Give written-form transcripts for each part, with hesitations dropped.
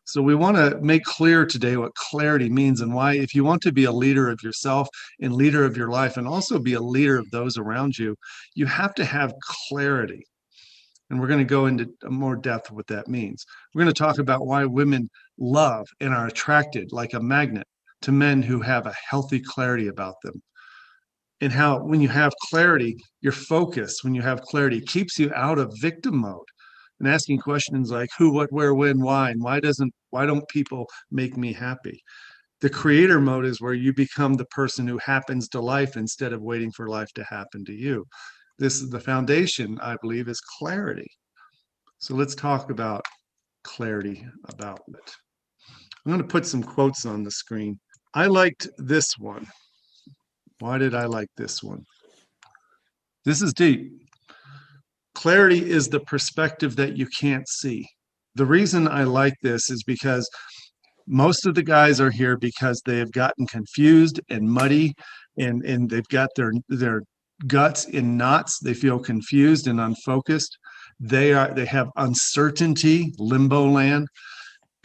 So we want to make clear today what clarity means and why, if you want to be a leader of yourself and leader of your life and also be a leader of those around you, you have to have clarity. And we're going to go into more depth what that means. We're going to talk about why women love and are attracted like a magnet to men who have a healthy clarity about them. And how, when you have clarity, your focus, when you have clarity, keeps you out of victim mode and asking questions like who, what, where, when, why, and why don't people make me happy? The creator mode is where you become the person who happens to life instead of waiting for life to happen to you. This is the foundation, I believe, is clarity. So let's talk about clarity about it. I'm going to put some quotes on the screen. I liked this one. Why did I like this one? This is deep. Clarity is the perspective that you can't see. The reason I like this is because most of the guys are here because they have gotten confused and muddy, and they've got their guts in knots. They feel confused and unfocused. They have uncertainty, limbo land.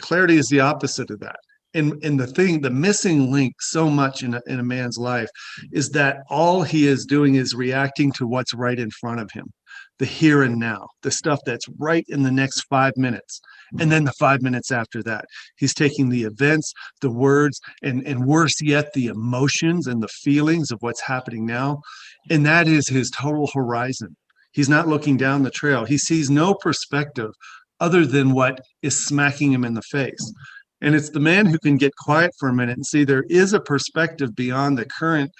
Clarity is the opposite of that. And the missing link so much in a man's life is that all he is doing is reacting to what's right in front of him, the here and now, the stuff that's right in the next 5 minutes. And then the 5 minutes after that, he's taking the events, the words, and worse yet, the emotions and the feelings of what's happening now. And that is his total horizon. He's not looking down the trail. He sees no perspective other than what is smacking him in the face. And it's the man who can get quiet for a minute and see there is a perspective beyond the current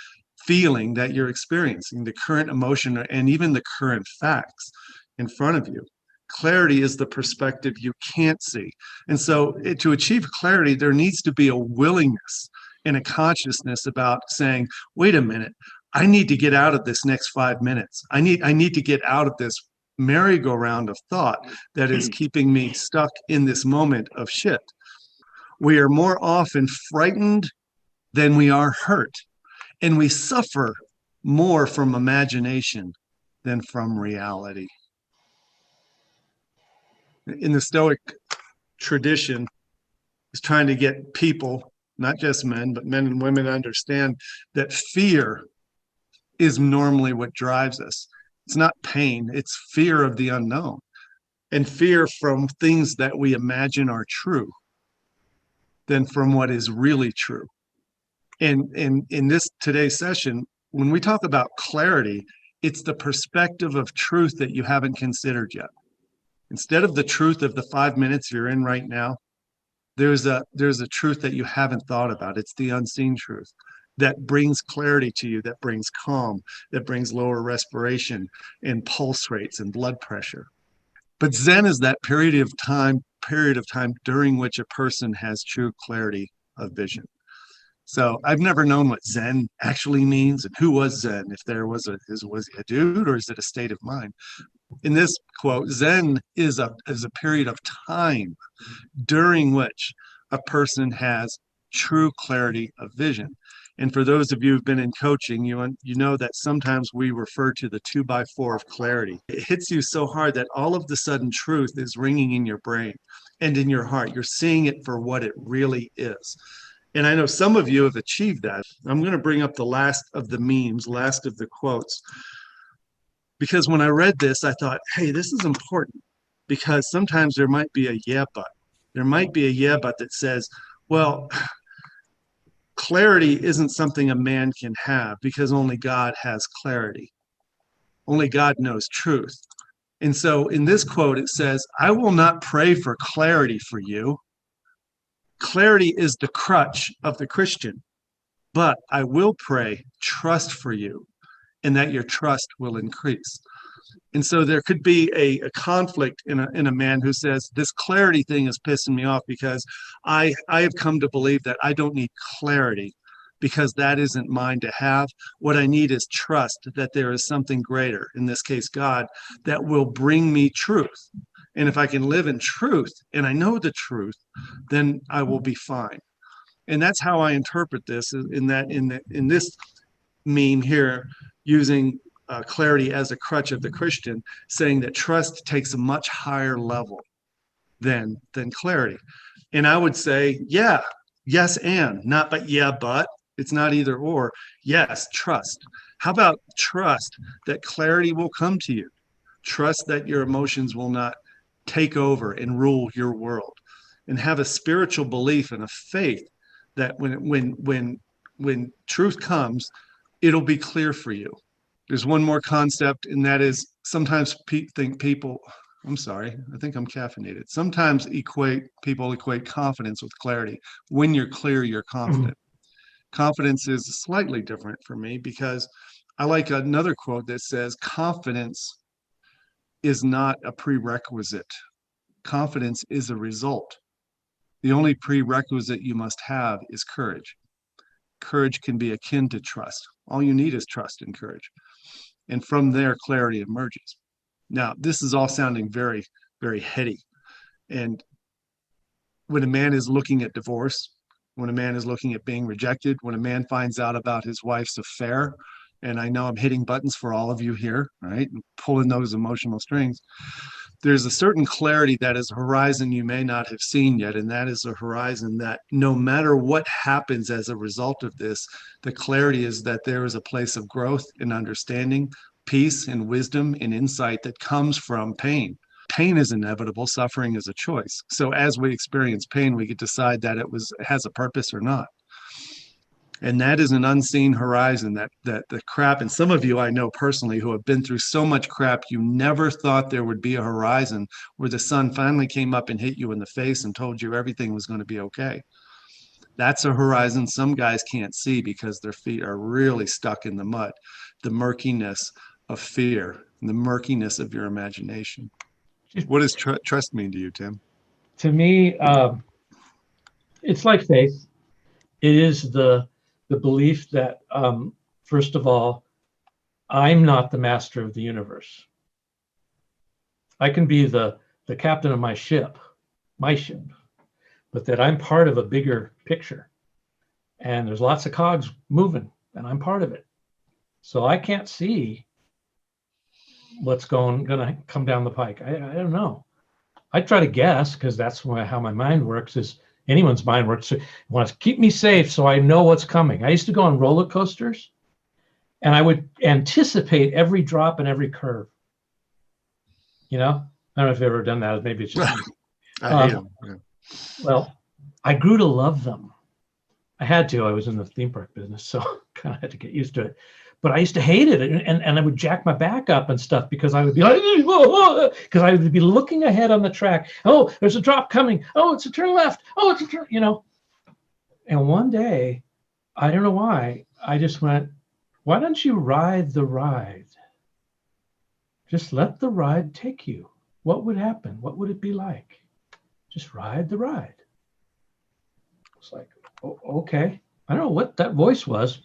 feeling that you're experiencing, the current emotion, and even the current facts in front of you. Clarity is the perspective you can't see. And so to achieve clarity, there needs to be a willingness and a consciousness about saying, wait a minute, I need to get out of this next 5 minutes. I need to get out of this merry-go-round of thought that is keeping me stuck in this moment of shit. We are more often frightened than we are hurt, and we suffer more from imagination than from reality. In the Stoic tradition, is trying to get people, not just men, but men and women, to understand that fear is normally what drives us. It's not pain, it's fear of the unknown and fear from things that we imagine are true than from what is really true. And in this today's session, when we talk about clarity, it's the perspective of truth that you haven't considered yet. Instead of the truth of the 5 minutes you're in right now, there's a truth that you haven't thought about. It's the unseen truth that brings clarity to you, that brings calm, that brings lower respiration and pulse rates and blood pressure. But Zen is that period of time during which a person has true clarity of vision. So I've never known what Zen actually means and who was Zen, if there was he a dude or is it a state of mind? In this quote, Zen is a period of time during which a person has true clarity of vision. And for those of you who've been in coaching, you know that sometimes we refer to the 2x4 of clarity. It hits you so hard that all of the sudden truth is ringing in your brain and in your heart. You're seeing it for what it really is. And I know some of you have achieved that. I'm going to bring up the last of the memes, last of the quotes, because when I read this, I thought, hey, this is important, because sometimes there might be a yeah, but. There might be a yeah, but that says, well, clarity isn't something a man can have because only God has clarity. Only God knows truth. And so in this quote, it says, I will not pray for clarity for you. Clarity is the crutch of the Christian, but I will pray trust for you and that your trust will increase. And so there could be a conflict in a man who says, this clarity thing is pissing me off because I have come to believe that I don't need clarity because that isn't mine to have. What I need is trust that there is something greater, in this case, God, that will bring me truth. And if I can live in truth and I know the truth, then I will be fine. And that's how I interpret this in this meme here, using clarity as a crutch of the Christian, saying that trust takes a much higher level than clarity. And I would say, yeah, yes, and not, but yeah, but it's not either or. Yes, trust. How about trust that clarity will come to you? Trust that your emotions will not take over and rule your world, and have a spiritual belief and a faith that when truth comes, it'll be clear for you. There's one more concept, and that is sometimes think people, I'm sorry, I think I'm caffeinated. Sometimes people equate confidence with clarity. When you're clear, you're confident. Confidence is slightly different for me because I like another quote that says, confidence is not a prerequisite. Confidence is a result. The only prerequisite you must have is courage. Courage can be akin to trust. All you need is trust and courage. And from there, clarity emerges. Now, this is all sounding very, very heady. And when a man is looking at divorce, when a man is looking at being rejected, when a man finds out about his wife's affair, and I know I'm hitting buttons for all of you here, right? Pulling those emotional strings. There's a certain clarity that is a horizon you may not have seen yet. And that is a horizon that no matter what happens as a result of this, the clarity is that there is a place of growth and understanding, peace and wisdom and insight that comes from pain. Pain is inevitable, suffering is a choice. So as we experience pain, we can decide that it has a purpose or not. And that is an unseen horizon, that the crap. And some of you I know personally who have been through so much crap, you never thought there would be a horizon where the sun finally came up and hit you in the face and told you everything was going to be okay. That's a horizon some guys can't see because their feet are really stuck in the mud, the murkiness of fear, and the murkiness of your imagination. What does trust mean to you, Tim? To me, it's like faith. It is the belief that, first of all, I'm not the master of the universe. I can be the captain of my ship, but that I'm part of a bigger picture. And there's lots of cogs moving, and I'm part of it. So I can't see what's going to come down the pike. I don't know. I try to guess because that's how my mind works. Is anyone's mind works? So wants to keep me safe, so I know what's coming. I used to go on roller coasters, and I would anticipate every drop and every curve. You know, I don't know if you've ever done that. Maybe it's just me. I hate them. Yeah. Well, I grew to love them. I had to. I was in the theme park business, so kind of had to get used to it. But I used to hate it, and I would jack my back up and stuff because I would be like, because I would be looking ahead on the track. Oh, there's a drop coming. Oh, it's a turn left. Oh, it's a turn, you know. And one day, I don't know why, I just went, why don't you ride the ride? Just let the ride take you. What would happen? What would it be like? Just ride the ride. It's like, oh, okay. I don't know what that voice was.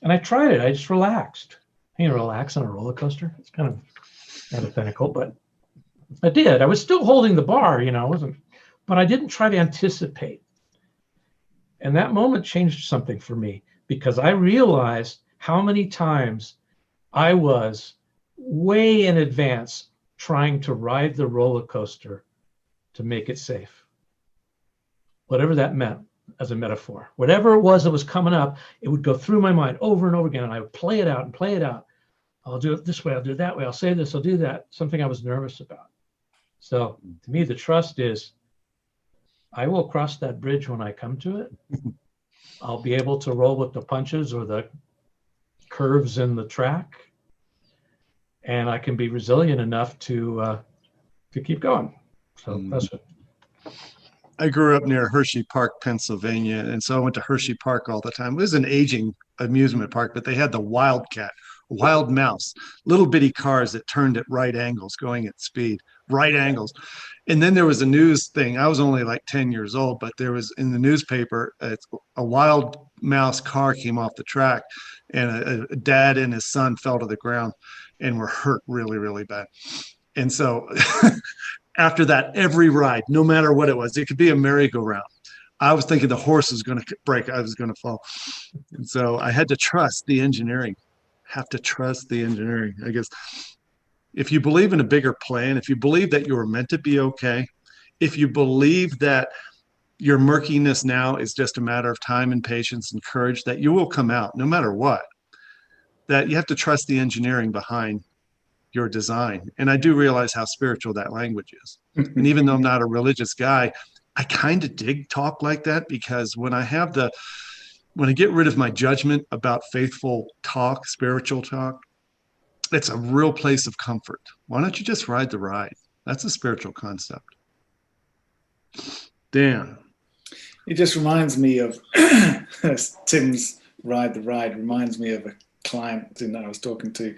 And I tried it. I just relaxed. You know, relax on a roller coaster. It's kind of antithetical, but I did. I was still holding the bar, you know, I wasn't, but I didn't try to anticipate. And that moment changed something for me because I realized how many times I was way in advance trying to ride the roller coaster to make it safe. Whatever that meant. As a metaphor, whatever it was that was coming up, it would go through my mind over and over again, and I would play it out and play it out. I'll do it this way, I'll do it that way, I'll say this, I'll do that, something I was nervous about. So to me, the trust is I will cross that bridge when I come to it. I'll be able to roll with the punches or the curves in the track, and I can be resilient enough to keep going. So that's it. I grew up near Hershey Park, Pennsylvania, and so I went to Hershey Park all the time. It was an aging amusement park, but they had the Wildcat, wild mouse, little bitty cars that turned at right angles, going at speed, right angles. And then there was a news thing. I was only like 10 years old, but there was in the newspaper, a wild mouse car came off the track, and a dad and his son fell to the ground and were hurt really, really bad. And so after that, every ride, no matter what it was, it could be a merry-go-round. I was thinking the horse was going to break. I was going to fall. And so I had to trust the engineering, have to trust the engineering. I guess if you believe in a bigger plan, if you believe that you were meant to be okay, if you believe that your murkiness now is just a matter of time and patience and courage, that you will come out no matter what, that you have to trust the engineering behind your design. And I do realize how spiritual that language is. And even though I'm not a religious guy, I kind of dig talk like that, because when I get rid of my judgment about faithful talk, spiritual talk, it's a real place of comfort. Why don't you just ride the ride? That's a spiritual concept. Dan. It just reminds me of Tim's ride the ride. Reminds me of a client that I was talking to.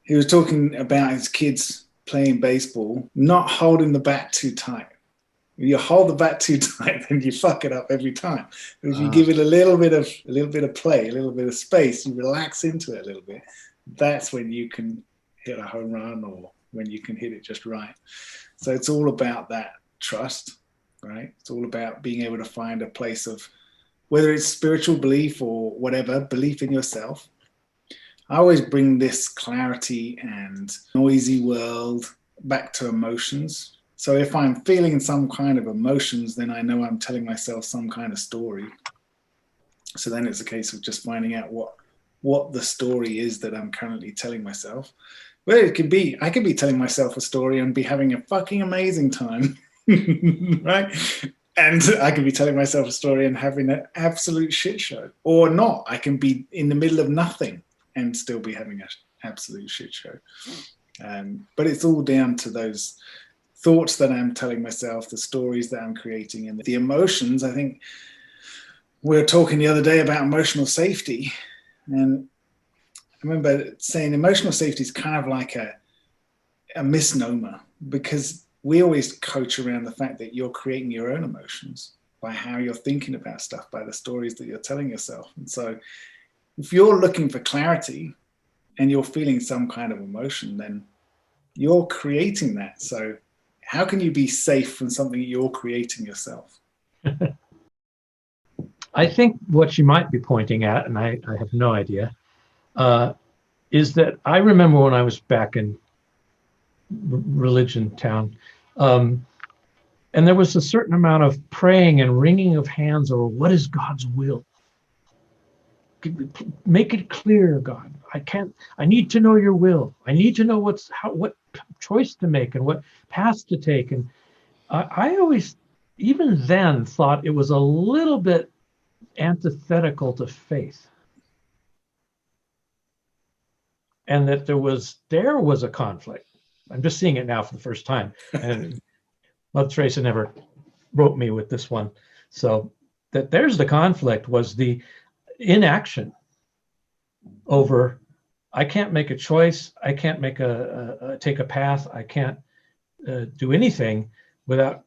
He was talking about his kids playing baseball, not holding the bat too tight. If you hold the bat too tight, then you fuck it up every time. But if you give it a little bit of play, a little bit of space, you relax into it a little bit, that's when you can hit a home run, or when you can hit it just right. So it's all about that trust, right? It's all about being able to find a place of, whether it's spiritual belief or whatever, belief in yourself. I always bring this clarity and noisy world back to emotions. So if I'm feeling some kind of emotions, then I know I'm telling myself some kind of story. So then it's a case of just finding out what the story is that I'm currently telling myself. Well, I could be telling myself a story and be having a fucking amazing time, right? And I could be telling myself a story and having an absolute shit show, or not. I can be in the middle of nothing and still be having an absolute shit show. But it's all down to those thoughts that I'm telling myself, the stories that I'm creating, and the emotions. I think we were talking the other day about emotional safety. And I remember saying emotional safety is kind of like a misnomer, because we always coach around the fact that you're creating your own emotions by how you're thinking about stuff, by the stories that you're telling yourself. And so if you're looking for clarity and you're feeling some kind of emotion, then you're creating that. So how can you be safe from something you're creating yourself? I think what you might be pointing at, and I have no idea, is that I remember when I was back in religion town, and there was a certain amount of praying and wringing of hands over what is God's will. Make it clear, God. I need to know your will. I need to know what choice to make and what path to take. And I always, even then, thought it was a little bit antithetical to faith. And that there was a conflict. I'm just seeing it now for the first time. And Mother Teresa never wrote me with this one. So that there's the conflict, was the inaction over, I can't make a choice. I can't make take a path. I can't do anything without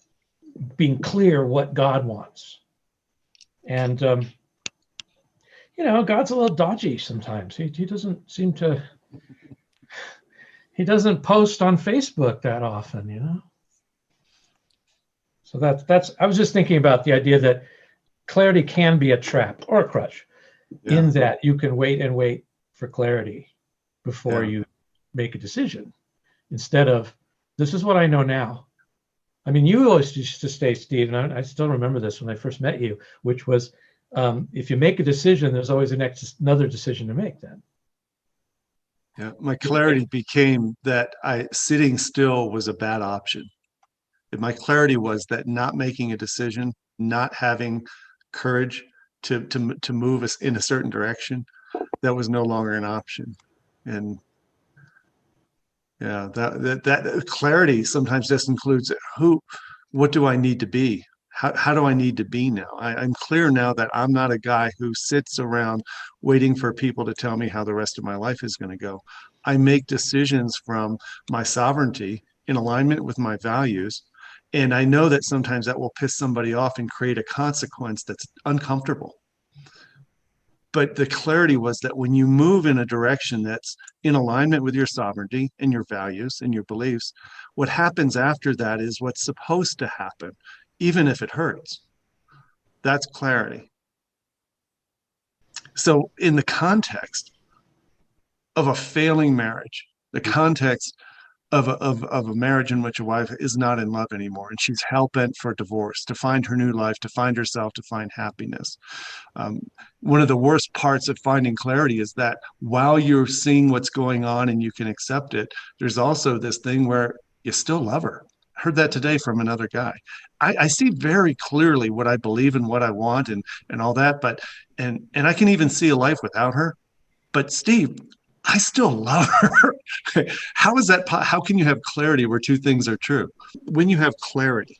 being clear what God wants. And, God's a little dodgy sometimes. He doesn't seem to, he doesn't post on Facebook that often, So that's, I was just thinking about the idea that clarity can be a trap or a crutch, in that you can wait for clarity before you make a decision, instead of, this is what I know now. I mean, you always used to say, Steve, and I still remember this when I first met you, which was, if you make a decision, there's always another decision to make then. Yeah, my clarity became that sitting still was a bad option. My clarity was that not making a decision, not having courage to move us in a certain direction, that was no longer an option. And that clarity sometimes just includes what do I need to be? How do I need to be now? I'm clear now that I'm not a guy who sits around waiting for people to tell me how the rest of my life is going to go. I make decisions from my sovereignty in alignment with my values. And I know that sometimes that will piss somebody off and create a consequence that's uncomfortable. But the clarity was that when you move in a direction that's in alignment with your sovereignty and your values and your beliefs, what happens after that is what's supposed to happen, even if it hurts. That's clarity. So in the context of a failing marriage, the context of a marriage in which a wife is not in love anymore, and she's hell-bent for divorce, to find her new life, to find herself, to find happiness. Um, One of the worst parts of finding clarity is that while you're seeing what's going on and you can accept it, there's also this thing where you still love her. Heard that today from another guy. I see very clearly what I believe and what I want and all that, but and I can even see a life without her. But Steve, I still love her. How is that? How can you have clarity where two things are true? When you have clarity,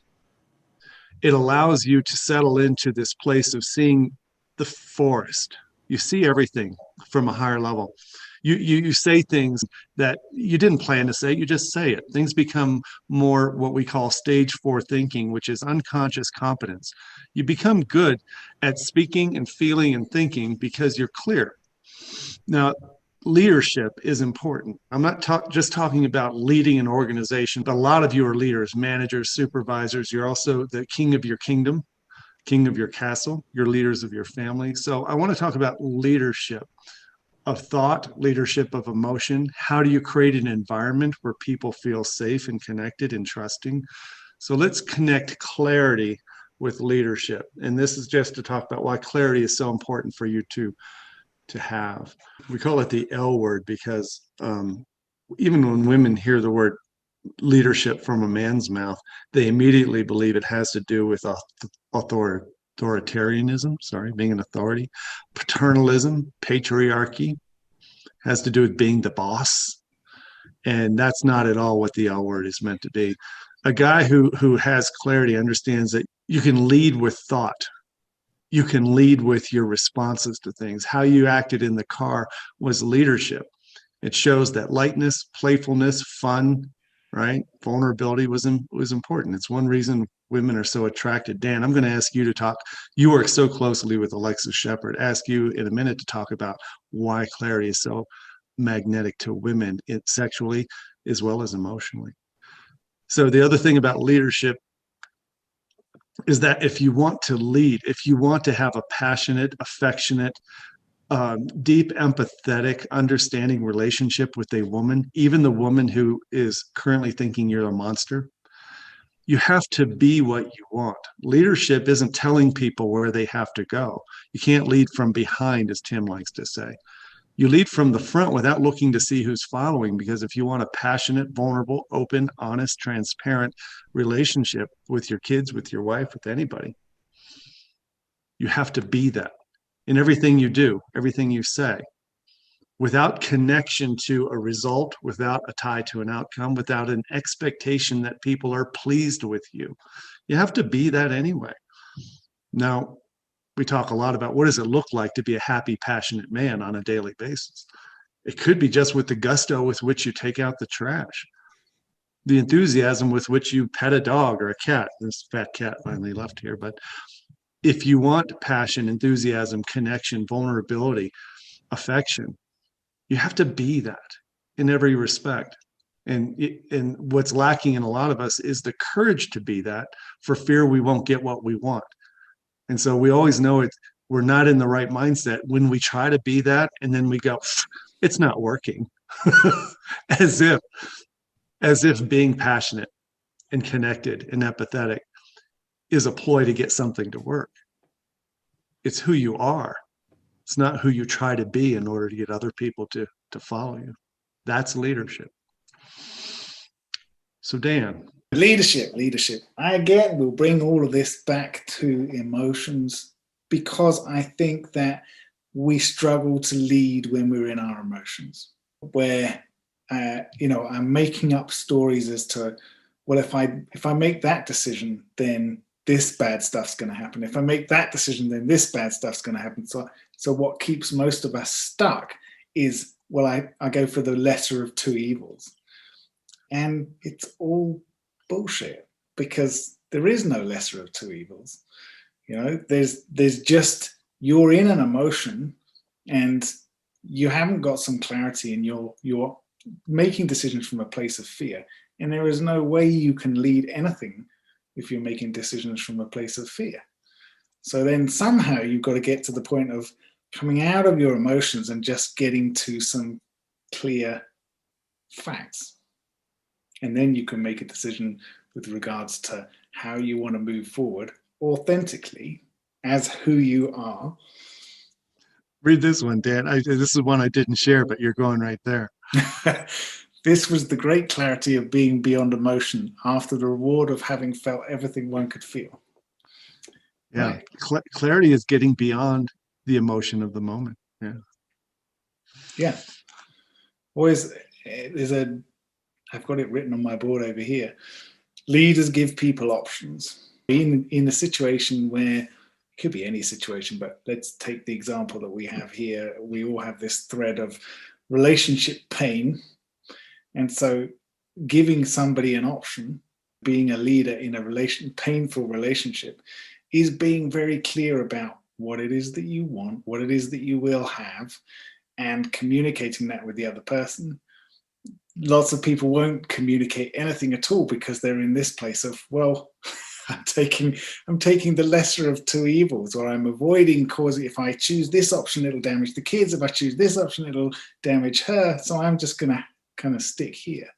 it allows you to settle into this place of seeing the forest. You see everything from a higher level. You say things that you didn't plan to say, you just say it. Things become more what we call stage 4 thinking, which is unconscious competence. You become good at speaking and feeling and thinking because you're clear. Now, leadership is important. I'm not just talking about leading an organization, but a lot of you are leaders, managers, supervisors. You're also the king of your kingdom, king of your castle. You're leaders of your family. So I want to talk about leadership of thought, leadership of emotion. How do you create an environment where people feel safe and connected and trusting? So let's connect clarity with leadership. And this is just to talk about why clarity is so important for you to have. We call it the L word because even when women hear the word leadership from a man's mouth, they immediately believe it has to do with authoritarianism, being an authority, paternalism, patriarchy, has to do with being the boss. And that's not at all what the L word is meant to be. A guy who has clarity understands that you can lead with thought. You can lead with your responses to things. How you acted in the car was leadership. It shows that lightness, playfulness, fun, right? Vulnerability was important. It's one reason women are so attracted. Dan, I'm going to ask you to talk. You work so closely with Alexis Shepard. Ask you in a minute to talk about why clarity is so magnetic to women, sexually as well as emotionally. So the other thing about leadership is that if you want to lead, if you want to have a passionate, affectionate, deep, empathetic, understanding relationship with a woman, even the woman who is currently thinking you're a monster, you have to be what you want. Leadership isn't telling people where they have to go. You can't lead from behind, as Tim likes to say. You lead from the front without looking to see who's following, because if you want a passionate, vulnerable, open, honest, transparent relationship with your kids, with your wife, with anybody, you have to be that in everything you do, everything you say, without connection to a result, without a tie to an outcome, without an expectation that people are pleased with you. You have to be that anyway. Now, we talk a lot about what does it look like to be a happy, passionate man on a daily basis. It could be just with the gusto with which you take out the trash, the enthusiasm with which you pet a dog or a cat. This fat cat finally left here. But if you want passion, enthusiasm, connection, vulnerability, affection, you have to be that in every respect. And what's lacking in a lot of us is the courage to be that, for fear we won't get what we want. And so we always know we're not in the right mindset when we try to be that, and then we go, it's not working. as if being passionate and connected and empathetic is a ploy to get something to work. It's who you are. It's not who you try to be in order to get other people to follow you. That's leadership. So Dan. Leadership. I again will bring all of this back to emotions, because I think that we struggle to lead when we're in our emotions, where I'm making up stories as to, well, if I make that decision, then this bad stuff's going to happen. If I make that decision, then this bad stuff's going to happen. So what keeps most of us stuck is, well, I go for the lesser of two evils. And it's all bullshit, because there is no lesser of two evils. There's just, you're in an emotion and you haven't got some clarity, and you're making decisions from a place of fear. And there is no way you can lead anything if you're making decisions from a place of fear. So then somehow you've got to get to the point of coming out of your emotions and just getting to some clear facts. And then you can make a decision with regards to how you want to move forward authentically as who you are. Read this one, Dan. This is one I didn't share, but you're going right there. This was the great clarity of being beyond emotion after the reward of having felt everything one could feel. Yeah. Right. Clarity is getting beyond the emotion of the moment. Yeah. Yeah. Always, I've got it written on my board over here. Leaders give people options. In a situation where, it could be any situation, but let's take the example that we have here. We all have this thread of relationship pain. And so giving somebody an option, being a leader in a painful relationship, is being very clear about what it is that you want, what it is that you will have, and communicating that with the other person. Lots of people won't communicate anything at all because they're in this place of, well, I'm taking the lesser of two evils, or I'm avoiding causing, if I choose this option, it'll damage the kids. If I choose this option, it'll damage her. So I'm just going to kind of stick here.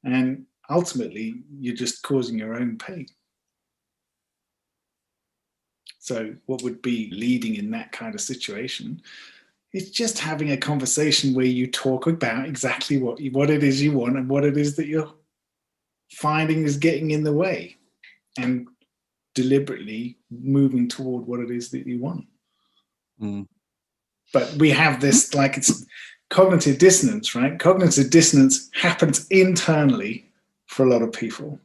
And ultimately, you're just causing your own pain. So what would be leading in that kind of situation? It's just having a conversation where you talk about exactly what it is you want and what it is that you're finding is getting in the way, and deliberately moving toward what it is that you want. Mm. But we have this, like, it's cognitive dissonance, right? Cognitive dissonance happens internally for a lot of people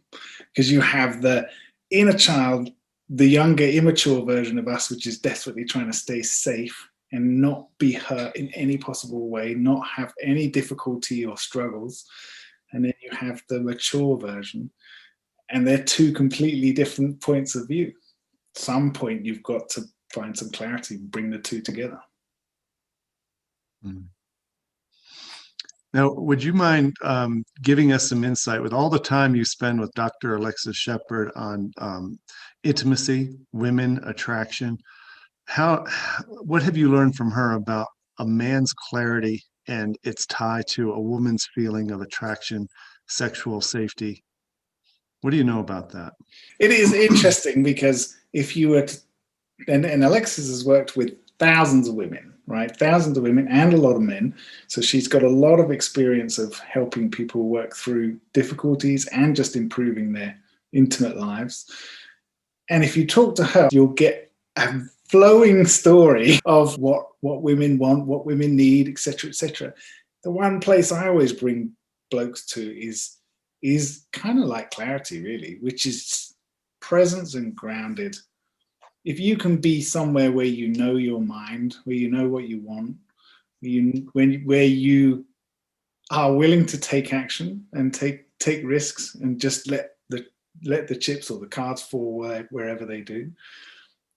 because you have the inner child, the younger, immature version of us, which is desperately trying to stay safe and not be hurt in any possible way, not have any difficulty or struggles. And then you have the mature version, and they're two completely different points of view. At some point, you've got to find some clarity and bring the two together. Mm. Now, would you mind giving us some insight with all the time you spend with Dr. Alexis Shepard on intimacy, women, attraction? What have you learned from her about a man's clarity and its tie to a woman's feeling of attraction, sexual safety? What do you know about that? It is interesting because if you were to, and Alexis has worked with thousands of women, right? Thousands of women and a lot of men. So she's got a lot of experience of helping people work through difficulties and just improving their intimate lives. And if you talk to her, you'll get a flowing story of what women want, what women need, etc., etc. The one place I always bring blokes to is kind of like clarity, really, which is presence and grounded. If you can be somewhere where you know your mind, where you know what you want, where you are willing to take action and take risks and just let the chips or the cards fall wherever they do,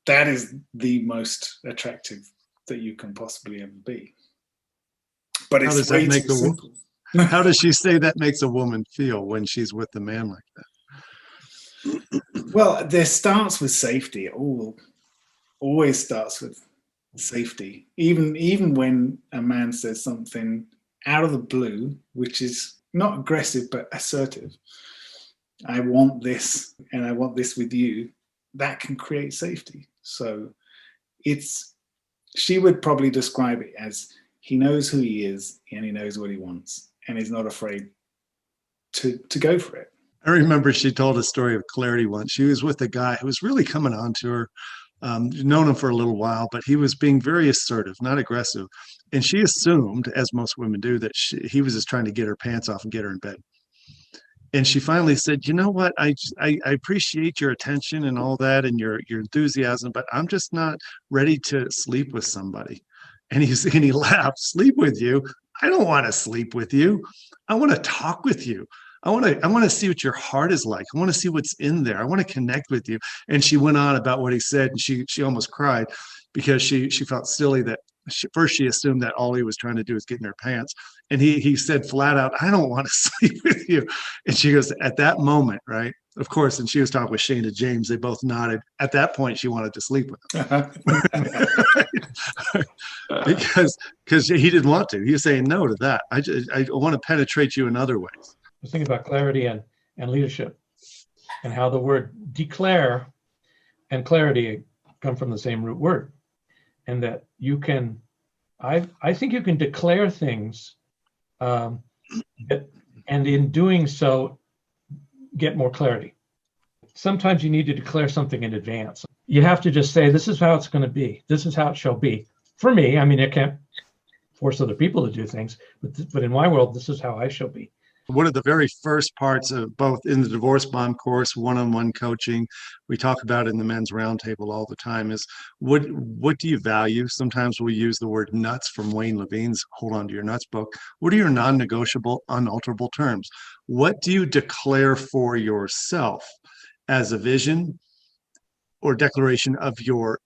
that is the most attractive that you can possibly ever be. But it's way too simple. How does she say that makes a woman feel when she's with a man like that? Well, there starts with safety. It always starts with safety. Even when a man says something out of the blue, which is not aggressive but assertive, I want this and I want this with you, that can create safety. So she would probably describe it as he knows who he is and he knows what he wants and is not afraid to go for it. I remember she told a story of clarity once. She was with a guy who was really coming on to her, known him for a little while, but he was being very assertive, not aggressive. And she assumed, as most women do, that he was just trying to get her pants off and get her in bed. And she finally said, you know what, I appreciate your attention and all that and your enthusiasm, but I'm just not ready to sleep with somebody. And he laughed. Sleep with you? I don't want to sleep with you. I want to talk with you. I want to see what your heart is like. I want to see what's in there. I want to connect with you. And she went on about what he said, and she almost cried because she felt silly that first she assumed that all he was trying to do is get in her pants. And he said flat out, I don't want to sleep with you. And she goes, at that moment, right? Of course, and she was talking with Shana James. They both nodded. At that point, she wanted to sleep with him. because he didn't want to. He was saying no to that. I want to penetrate you in other ways. was thinking about clarity and leadership, and how the word declare and clarity come from the same root word, and that you can, I think you can declare things, and in doing so, get more clarity. Sometimes you need to declare something in advance. You have to just say, this is how it's going to be. This is how it shall be. For me, I mean, I can't force other people to do things, but in my world, this is how I shall be. One of the very first parts of both in the Divorce Bomb course, one-on-one coaching, we talk about in the men's roundtable all the time, is what do you value? Sometimes we use the word nuts from Wayne Levine's Hold On to Your Nuts book. What are your non-negotiable, unalterable terms? What do you declare for yourself as a vision or declaration of your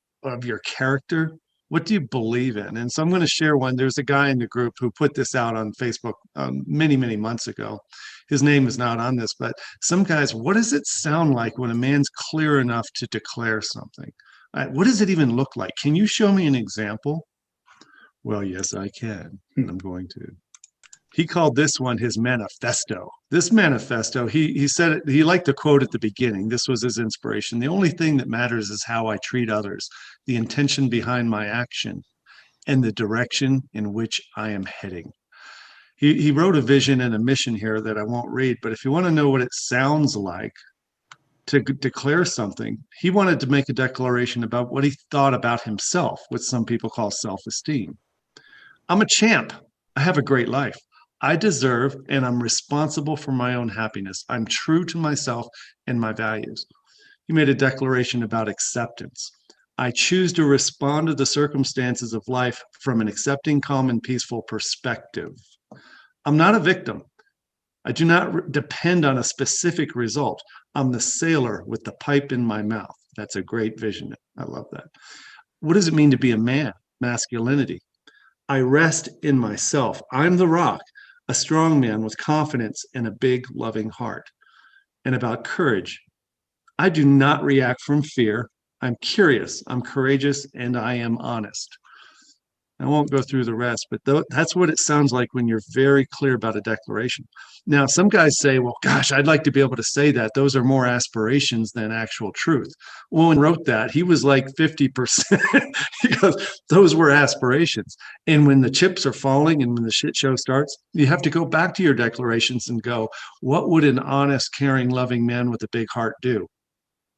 character? What do you believe in? And so I'm going to share one. There's a guy in the group who put this out on Facebook many, many months ago. His name is not on this, but some guys, what does it sound like when a man's clear enough to declare something? What does it even look like? Can you show me an example? Well, yes, I can. I'm going to. He called this one his manifesto. This manifesto, he said it, he liked the quote at the beginning. This was his inspiration. The only thing that matters is how I treat others, the intention behind my action, and the direction in which I am heading. He wrote a vision and a mission here that I won't read, but if you want to know what it sounds like to declare something, he wanted to make a declaration about what he thought about himself, what some people call self-esteem. I'm a champ. I have a great life. I deserve and I'm responsible for my own happiness. I'm true to myself and my values. He made a declaration about acceptance. I choose to respond to the circumstances of life from an accepting, calm, and peaceful perspective. I'm not a victim. I do not depend on a specific result. I'm the sailor with the pipe in my mouth. That's a great vision. I love that. What does it mean to be a man? Masculinity. I rest in myself. I'm the rock. A strong man with confidence and a big, loving heart. And about courage, I do not react from fear. I'm curious, I'm courageous, and I am honest. I won't go through the rest, but that's what it sounds like when you're very clear about a declaration. Now, some guys say, well, gosh, I'd like to be able to say that. Those are more aspirations than actual truth. Well, when he wrote that, he was like 50% because those were aspirations. And when the chips are falling and when the shit show starts, you have to go back to your declarations and go, what would an honest, caring, loving man with a big heart do?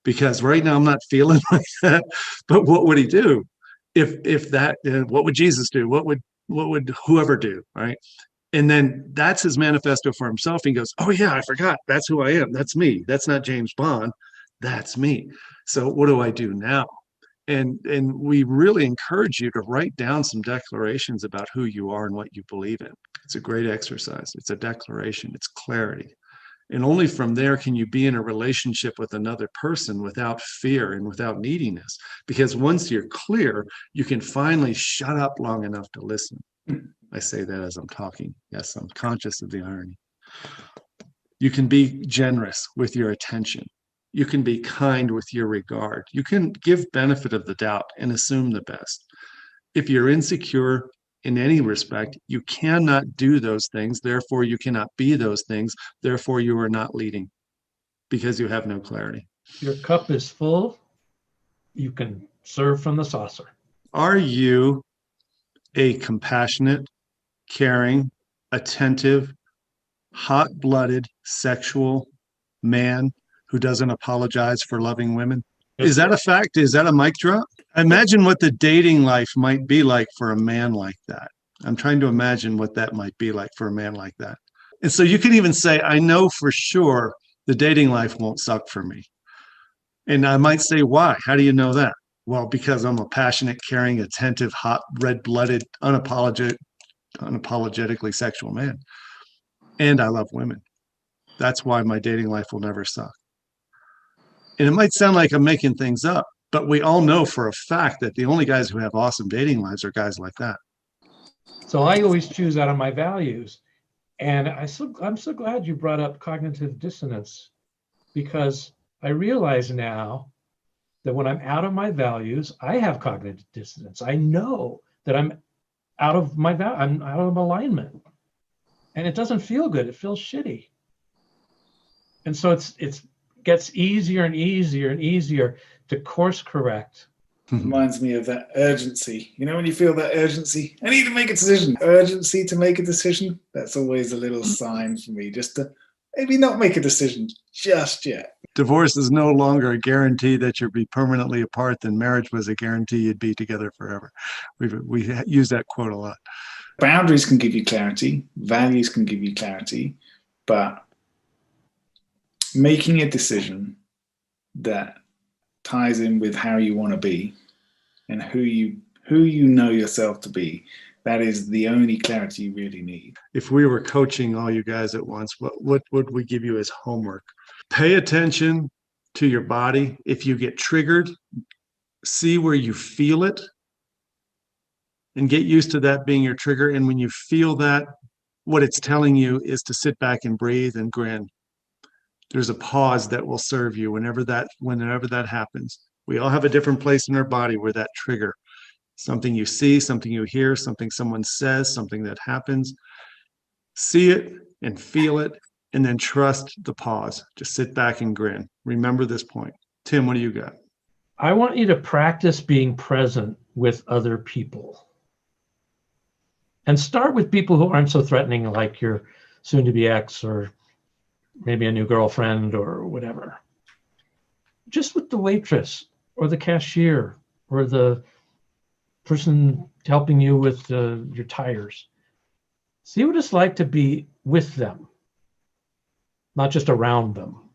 Because right now I'm not feeling like that, but what would he do? If that, what would Jesus do? What would whoever do, right? And then that's his manifesto for himself. He goes, oh yeah, I forgot. That's who I am. That's me. That's not James Bond. That's me. So what do I do now? And we really encourage you to write down some declarations about who you are and what you believe in. It's a great exercise. It's a declaration. It's clarity. And only from there can you be in a relationship with another person without fear and without neediness. Because once you're clear, you can finally shut up long enough to listen. I say that as I'm talking. Yes, I'm conscious of the irony. You can be generous with your attention. You can be kind with your regard. You can give benefit of the doubt and assume the best. If you're insecure in any respect, you cannot do those things. Therefore, you cannot be those things. Therefore, you are not leading because you have no clarity. Your cup is full. You can serve from the saucer. Are you a compassionate, caring, attentive, hot-blooded, sexual man who doesn't apologize for loving women? Is that a fact? Is that a mic drop? Imagine what the dating life might be like for a man like that. I'm trying to imagine what that might be like for a man like that. And so you can even say, I know for sure the dating life won't suck for me. And I might say, why? How do you know that? Well, because I'm a passionate, caring, attentive, hot, red-blooded, unapologetically sexual man. And I love women. That's why my dating life will never suck. And it might sound like I'm making things up, but we all know for a fact that the only guys who have awesome dating lives are guys like that. So I always choose out of my values. And I'm so glad you brought up cognitive dissonance, because I realize now that when I'm out of my values, I have cognitive dissonance. I know that I'm out of my I'm out of alignment. And it doesn't feel good. It feels shitty. And so it's gets easier and easier and easier to course correct. Reminds me of that urgency. You know, when you feel that urgency, I need to make a decision. Urgency to make a decision. That's always a little sign for me, just to maybe not make a decision just yet. Divorce is no longer a guarantee that you'll be permanently apart. Then marriage was a guarantee you'd be together forever. We use that quote a lot. Boundaries can give you clarity. Values can give you clarity. But making a decision that ties in with how you want to be and who you know yourself to be, that is the only clarity you really need. If we were coaching all you guys at once, what would we give you as homework? Pay attention to your body. If you get triggered, see where you feel it and get used to that being your trigger. And when you feel that, what it's telling you is to sit back and breathe and grin. There's a pause that will serve you whenever that happens. We all have a different place in our body where that trigger, something you see, something you hear, something someone says, something that happens. See it and feel it, and then trust the pause. Just sit back and grin. Remember this point. Tim, what do you got? I want you to practice being present with other people. And start with people who aren't so threatening, like your soon-to-be ex or maybe a new girlfriend or whatever. Just with the waitress or the cashier or the person helping you with your tires. See what it's like to be with them, not just around them.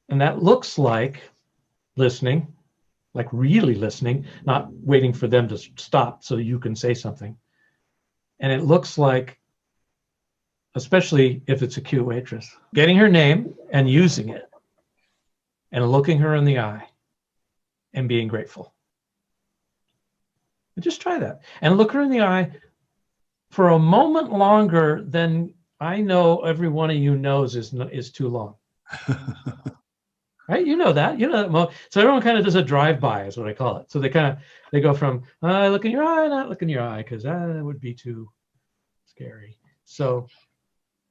And that looks like listening, like really listening, not waiting for them to stop so you can say something. And it looks like, especially if it's a cute waitress, getting her name and using it and looking her in the eye and being grateful. And just try that and look her in the eye for a moment longer than I know every one of you knows is too long. Right? You know that. So everyone kind of does a drive-by is what I call it. So they go from look in your eye, not look in your eye, because that would be too scary. So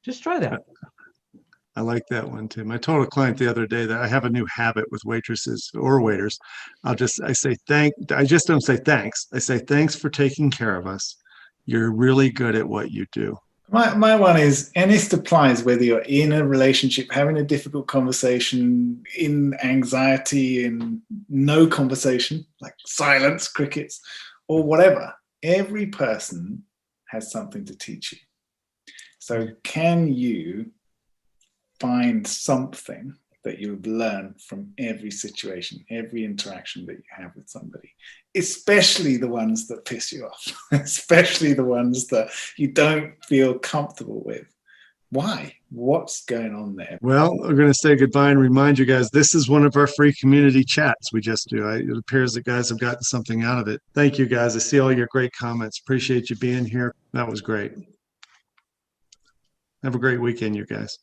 just try that. I like that one, Tim. I told a client the other day that I have a new habit with waitresses or waiters. I just don't say thanks. I say, thanks for taking care of us. You're really good at what you do. My one is, and this applies whether you're in a relationship, having a difficult conversation, in anxiety, in no conversation, like silence, crickets, or whatever. Every person has something to teach you. So can you find something that you've learned from every situation, every interaction that you have with somebody, especially the ones that piss you off, especially the ones that you don't feel comfortable with? Why? What's going on there? Well, we're going to say goodbye and remind you guys, this is one of our free community chats we just do. It appears that guys have gotten something out of it. Thank you, guys. I see all your great comments. Appreciate you being here. That was great. Have a great weekend, you guys.